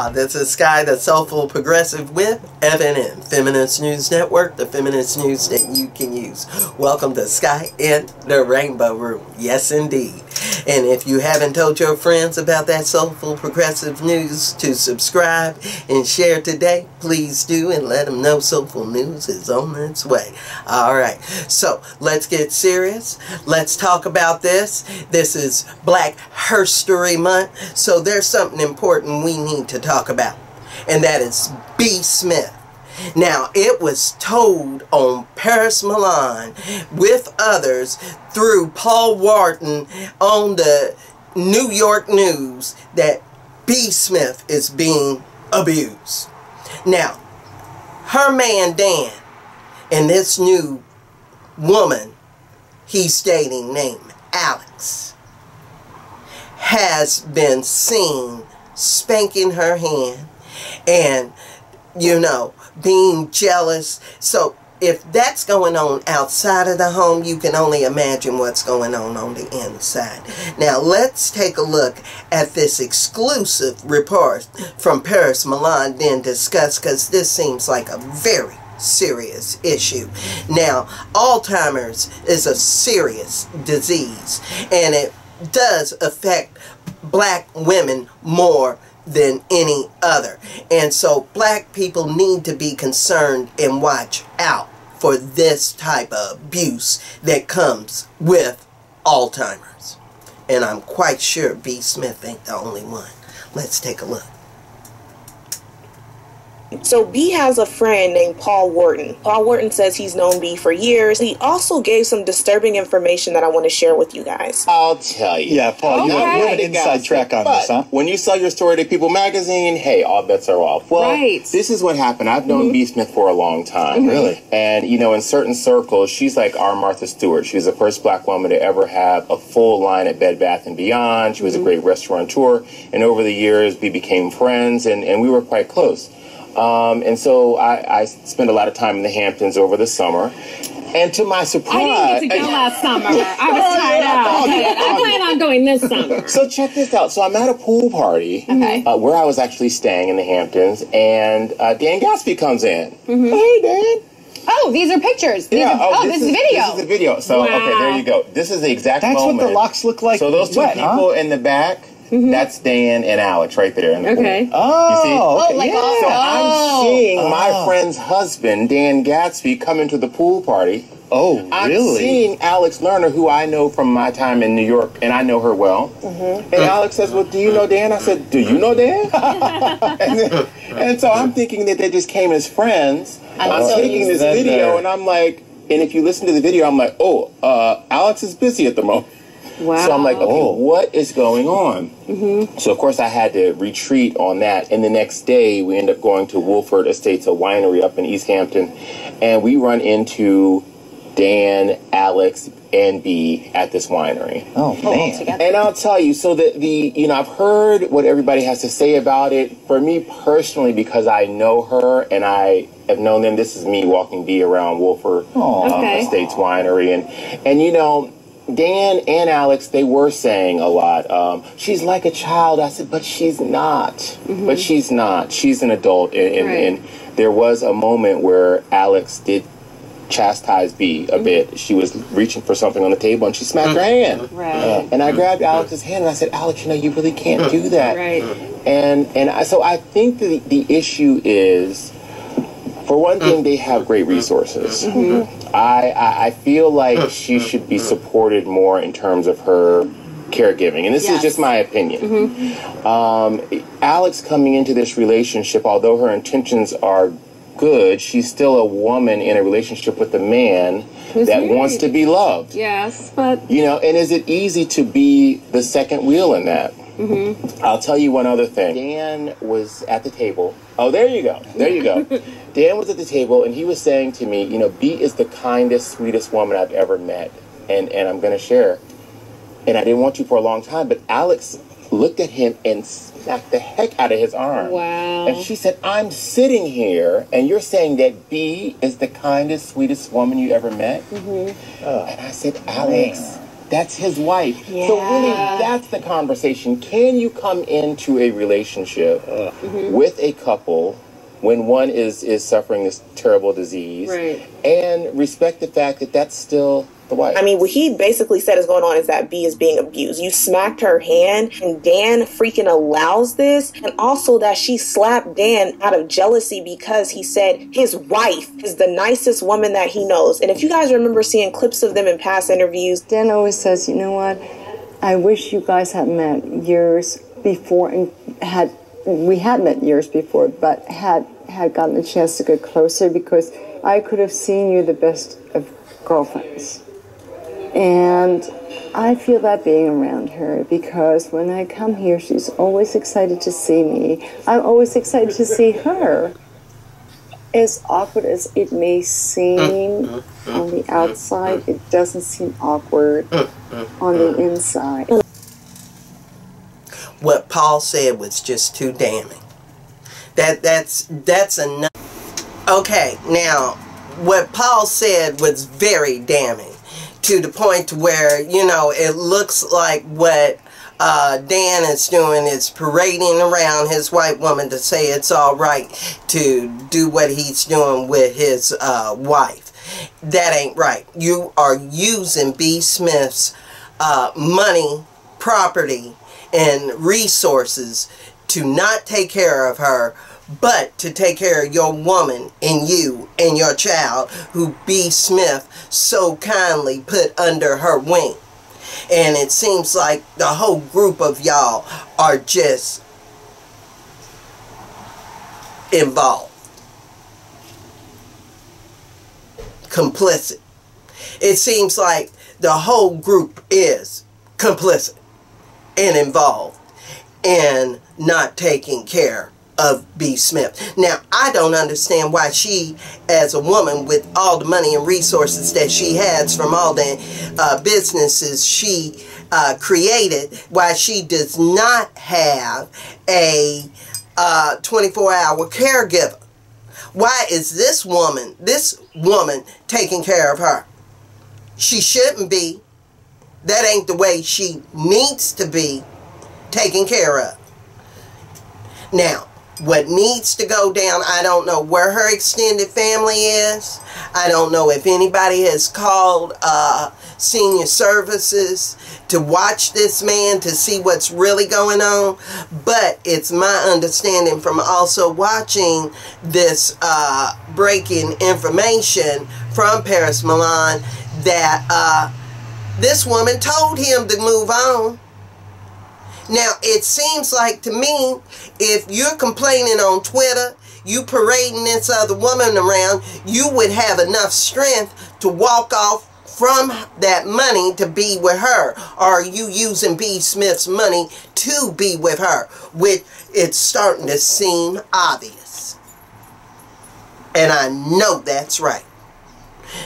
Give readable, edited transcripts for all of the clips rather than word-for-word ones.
This is Sky, the Soulful Progressive with FNN-Feminist News Network, the feminist news that you can use. Welcome to Sky in the Rainbow Room. Yes, indeed. And if you haven't told your friends about that Soulful Progressive News to subscribe and share today, please do, and let them know Soulful News is on its way. Alright, so let's get serious. Let's talk about this. This is Black History Month, so there's something important we need to talk about, and that is B. Smith. Now, it was told on Paris Milan with others through Paul Wharton on the New York News that B. Smith is being abused. Now, her man Dan and this new woman he's dating named Alex has been seen spanking her hand and, you know, being jealous. So if that's going on outside of the home, you can only imagine what's going on the inside. Now let's take a look at this exclusive report from Paris Milan, then discuss, because this seems like a very serious issue. Now, Alzheimer's is a serious disease, and it does affect black women more than any other. And so black people need to be concerned and watch out for this type of abuse that comes with Alzheimer's. And I'm quite sure B. Smith ain't the only one. Let's take a look. So B has a friend named Paul Wharton. Paul Wharton says he's known B for years. He also gave some disturbing information that I want to share with you guys. I'll tell you. Yeah, Paul, you have an inside track on this, huh? When you sell your story to People magazine, hey, all bets are off. Well, this is what happened. I've known B. Smith for a long time. Really? And, you know, in certain circles, she's like our Martha Stewart. She was the first black woman to ever have a full line at Bed Bath & Beyond. She was a great restaurateur. And over the years, we became friends, and we were quite close. And so I spent a lot of time in the Hamptons over the summer. And to my surprise... I didn't get to go last summer. I was tired out. I plan on going this summer. So check this out. So I'm at a pool party where I was actually staying in the Hamptons, and Dan Gatsby comes in. Hey, Dan. Oh, these are pictures. This is video. This is the video. So, okay, there you go. This is the exact moment. That's what the locks look like. So those two people in the back... That's Dan and Alex right there in the pool. Oh, you see? oh, like So I'm seeing my friend's husband, Dan Gatsby, come into the pool party. Oh, I'm really? seeing Alex Lerner, who I know from my time in New York, and I know her well. And Alex says, well, do you know Dan? I said, do you know Dan? and so I'm thinking that they just came as friends. I'm taking this video, and I'm like, and if you listen to the video, I'm like, oh, Alex is busy at the moment. Wow. So I'm like, okay, what is going on? So, of course, I had to retreat on that. And the next day, we end up going to Wolford Estates, a winery up in East Hampton. And we run into Dan, Alex, and B at this winery. Oh, man. And I'll tell you, so you know, I've heard what everybody has to say about it. For me personally, because I know her and I have known them, this is me walking B around Wolford Estates Winery. And you know, Dan and Alex, they were saying a lot. She's like a child. I said, but she's not. But she's not. She's an adult. And there was a moment where Alex did chastise B a bit. She was reaching for something on the table, and she smacked her hand. And I grabbed Alex's hand, and I said, Alex, you know, you really can't do that. So I think the issue is, for one thing, they have great resources. I feel like she should be supported more in terms of her caregiving. And this is just my opinion. Alex coming into this relationship, although her intentions are good, she's still a woman in a relationship with a man that wants to be loved. Yes, but... You know, and is it easy to be the second wheel in that? I'll tell you one other thing. Dan was at the table. Oh, there you go. There you go. Dan was at the table, and he was saying to me, you know, B is the kindest, sweetest woman I've ever met, and I'm going to share. And I didn't want to for a long time, but Alex looked at him and smacked the heck out of his arm. Wow. And she said, I'm sitting here, and you're saying that B is the kindest, sweetest woman you ever met? And I said, Alex, That's his wife. Yeah. So really, that's the conversation. Can you come into a relationship with a couple when one is suffering this terrible disease, and respect the fact that that's still the wife? I mean, what he basically said is going on is that B is being abused. You smacked her hand, and Dan freaking allows this, and also that she slapped Dan out of jealousy because he said his wife is the nicest woman that he knows. And if you guys remember seeing clips of them in past interviews, Dan always says, you know what, I wish you guys had met years before, and we had met years before, but had gotten a chance to get closer, because I could have seen you the best of girlfriends. And I feel that being around her, because when I come here, she's always excited to see me. I'm always excited to see her. As awkward as it may seem on the outside, it doesn't seem awkward on the inside. What Paul said was just too damning. That's enough. Okay, now, what Paul said was very damning, to the point where, you know, it looks like what Dan is doing is parading around his white woman to say it's all right to do what he's doing with his wife. That ain't right. You are using B. Smith's money, property, and resources to not take care of her, but to take care of your woman and you and your child, who B. Smith so kindly put under her wing. And it seems like the whole group of y'all are just involved, complicit. It seems like the whole group is complicit and involved in not taking care of B. Smith. Now, I don't understand why she, as a woman with all the money and resources that she has from all the businesses she created, why she does not have a 24-hour caregiver. Why is this woman taking care of her? She shouldn't be. That ain't the way she needs to be taken care of. Now, what needs to go down, I don't know where her extended family is. I don't know if anybody has called senior services to watch this man to see what's really going on. But it's my understanding from also watching this breaking information from Paris Milan that this woman told him to move on. Now, it seems like to me, if you're complaining on Twitter, you parading this other woman around, you would have enough strength to walk off from that money to be with her. Or are you using B. Smith's money to be with her? Which it's starting to seem obvious. And I know that's right.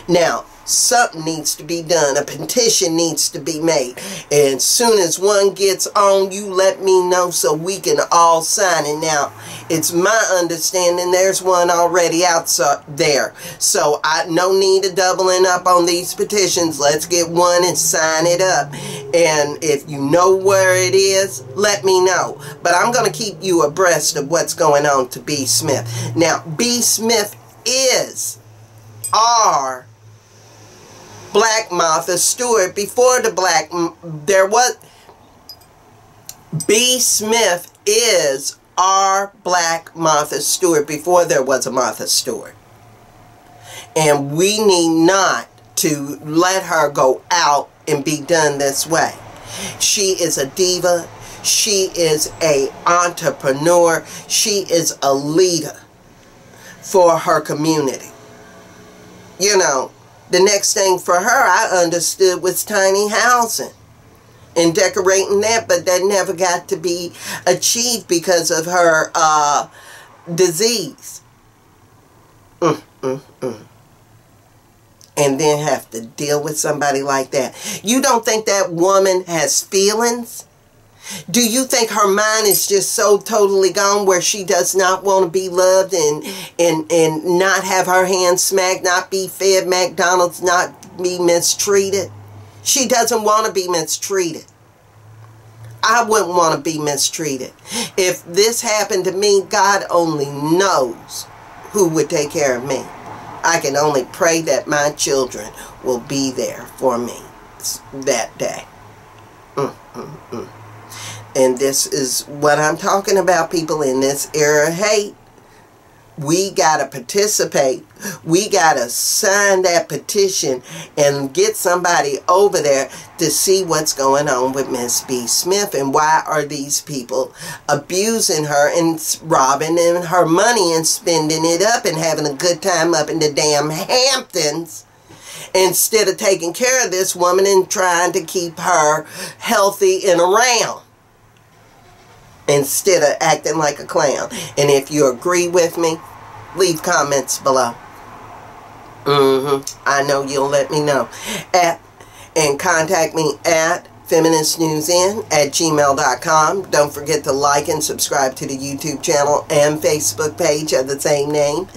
Now, something needs to be done. A petition needs to be made. And as soon as one gets on, you let me know so we can all sign it. Now, it's my understanding there's one already out there. So, no need of doubling up on these petitions. Let's get one and sign it up. And if you know where it is, let me know. But I'm going to keep you abreast of what's going on to B. Smith. Now, B. Smith is our Black Martha Stewart. Before there was B. Smith is our Black Martha Stewart before there was a Martha Stewart. And we need not to let her go out and be done this way. She is a diva. She is an entrepreneur. She is a leader for her community. You know, the next thing for her, I understood, was tiny housing and decorating that, but that never got to be achieved because of her disease. And then have to deal with somebody like that. You don't think that woman has feelings? Do you think her mind is just so totally gone where she does not want to be loved and not have her hands smacked, not be fed McDonald's, not be mistreated? She doesn't want to be mistreated. I wouldn't want to be mistreated. If this happened to me, God only knows who would take care of me. I can only pray that my children will be there for me that day. And this is what I'm talking about, people, in this era of hate. We got to participate. We got to sign that petition and get somebody over there to see what's going on with Miss B. Smith and why are these people abusing her and robbing her money and spending it up and having a good time up in the damn Hamptons instead of taking care of this woman and trying to keep her healthy and around, instead of acting like a clown. And if you agree with me, leave comments below. I know you'll let me know. And contact me at FeministNewsN@gmail.com. Don't forget to like and subscribe to the YouTube channel and Facebook page of the same name.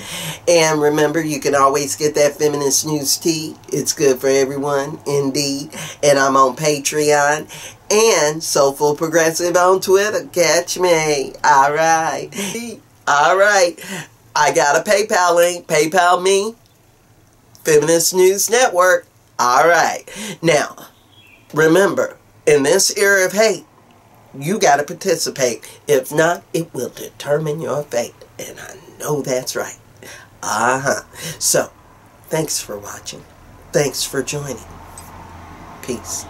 And remember, you can always get that Feminist News tea. It's good for everyone, indeed. And I'm on Patreon and Soulful Progressive on Twitter. Catch me. Alright. Alright. I got a PayPal link. PayPal me. Feminist News Network. Alright. Now, remember, in this era of hate, you got to participate. If not, it will determine your fate. And I know that's right. So, thanks for watching. Thanks for joining. Peace.